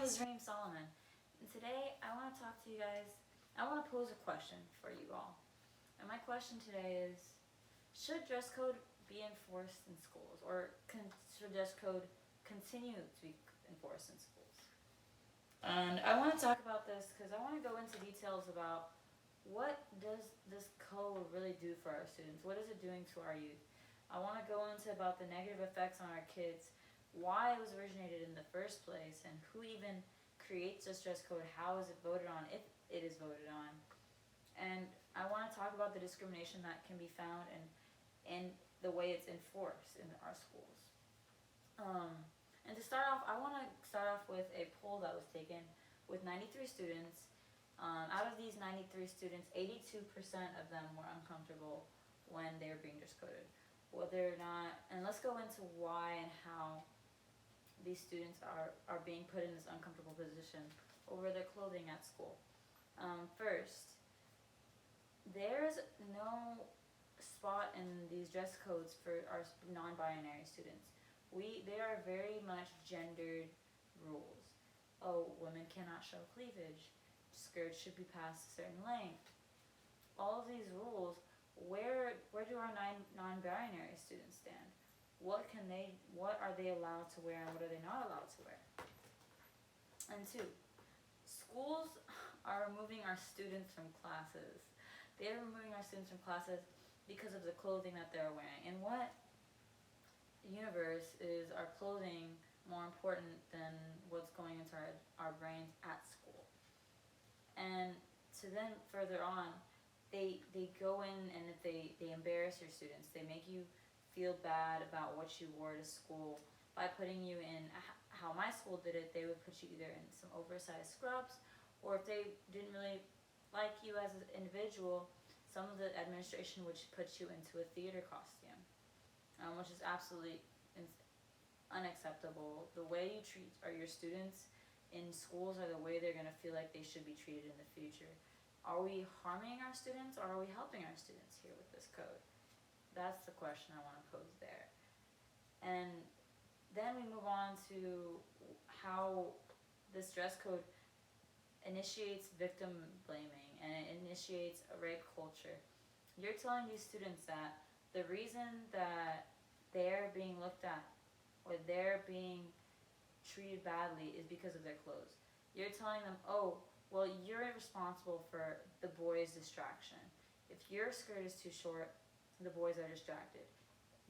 is Reem Solomon, and today I want to talk to you guys. I want to pose a question for you all. And my question today is, should dress code be enforced in schools, or should dress code continue to be enforced in schools? And I want to talk about this because I want to go into details about what does this code really do for our students? What is it doing to our youth? I want to go into about the negative effects on our kids, why it was originated in the first place, and who even creates this dress code, how is it voted on, if it is voted on. And I want to talk about the discrimination that can be found and the way it's enforced in our schools. And to start off, I want to start off with a poll that was taken with 93 students. Out of these 93 students, 82% of them were uncomfortable when they were being dress coded. Whether or not, and let's go into why and how these students are being put in this uncomfortable position over their clothing at school. First, there's no spot in these dress codes for our non-binary students. They are very much gendered rules. Oh, women cannot show cleavage. Skirts should be past a certain length. All of these rules, where do our non-binary students stand? What are they allowed to wear and what are they not allowed to wear? And two, schools are removing our students from classes. They are removing our students from classes because of the clothing that they're wearing. In what universe is our clothing more important than what's going into our brains at school? And to then further on, they go in and if they embarrass your students. They make you feel bad about what you wore to school by putting you in, how my school did it, they would put you either in some oversized scrubs, or if they didn't really like you as an individual, some of the administration would put you into a theater costume, which is absolutely unacceptable. The way you treat your students in schools are the way they're going to feel like they should be treated in the future. Are we harming our students, or are we helping our students here with this code? That's the question I want to pose there. And then we move on to how this dress code initiates victim blaming and it initiates a rape culture. You're telling these students that the reason that they're being looked at or they're being treated badly is because of their clothes. You're telling them, oh, well, you're responsible for the boys' distraction. If your skirt is too short, the boys are distracted.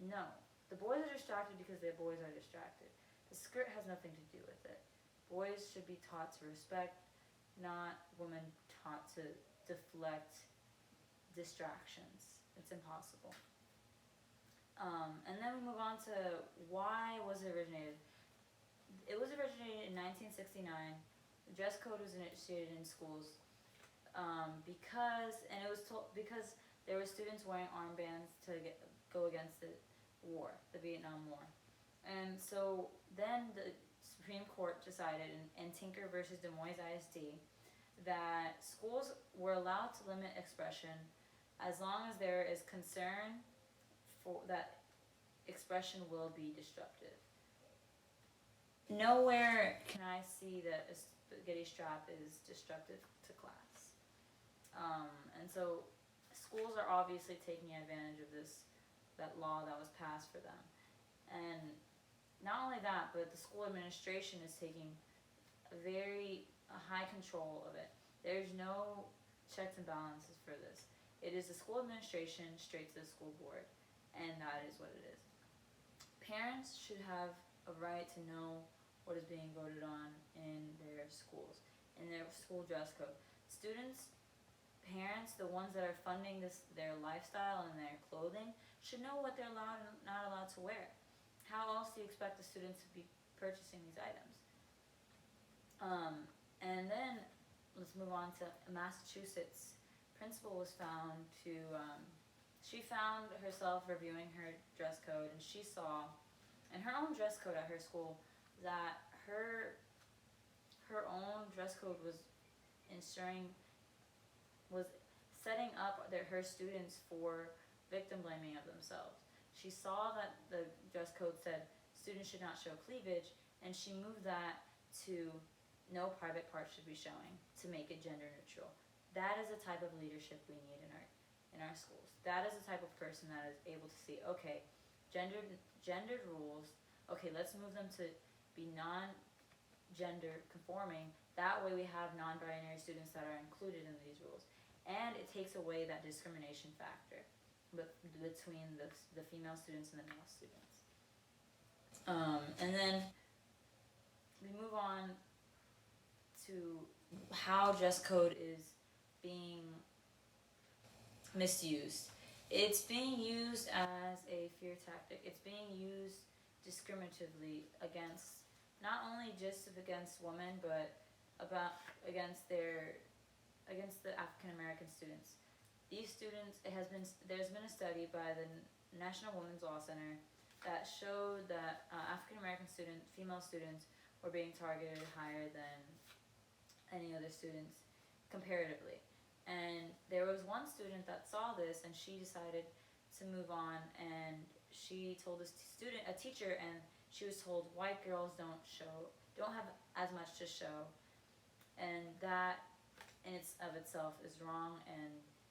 No, the boys are distracted because the boys are distracted. The skirt has nothing to do with it. Boys should be taught to respect, not women taught to deflect distractions. It's impossible. And then we move on to why was it originated. It was originated in 1969. The dress code was initiated in schools because there were students wearing armbands to go against the war, the Vietnam War. And so then the Supreme Court decided in Tinker versus Des Moines ISD that schools were allowed to limit expression as long as there is concern for that expression will be disruptive. Nowhere can I see that a spaghetti strap is destructive to class. And so schools are obviously taking advantage of that law that was passed for them. And not only that, but the school administration is taking a high control of it. There's no checks and balances for this. It is the school administration straight to the school board, and that is what it is. Parents should have a right to know what is being voted on in their schools, in their school dress code. Students, parents, the ones that are funding their lifestyle and their clothing, should know what they're allowed and not allowed to wear. How else do you expect the students to be purchasing these items? And then let's move on to Massachusetts. Principal was found to, she found herself reviewing her dress code, and she saw in her own dress code at her school that her own dress code was setting up her students for victim blaming of themselves. She saw that the dress code said students should not show cleavage, and she moved that to no private parts should be showing to make it gender neutral. That is the type of leadership we need in our schools. That is the type of person that is able to see, okay, gendered rules, okay, let's move them to be non-gender conforming. That way we have non-binary students that are included in these rules. And it takes away that discrimination factor between the female students and the male students. And then we move on to how dress code is being misused. It's being used as a fear tactic. It's being used discriminatively against, not only just against women, but against the African American students. These students, there's been a study by the National Women's Law Center that showed that African American female students were being targeted higher than any other students comparatively. And there was one student that saw this, and she decided to move on, and she told a teacher, and she was told white girls don't have as much to show, and that in itself is wrong, and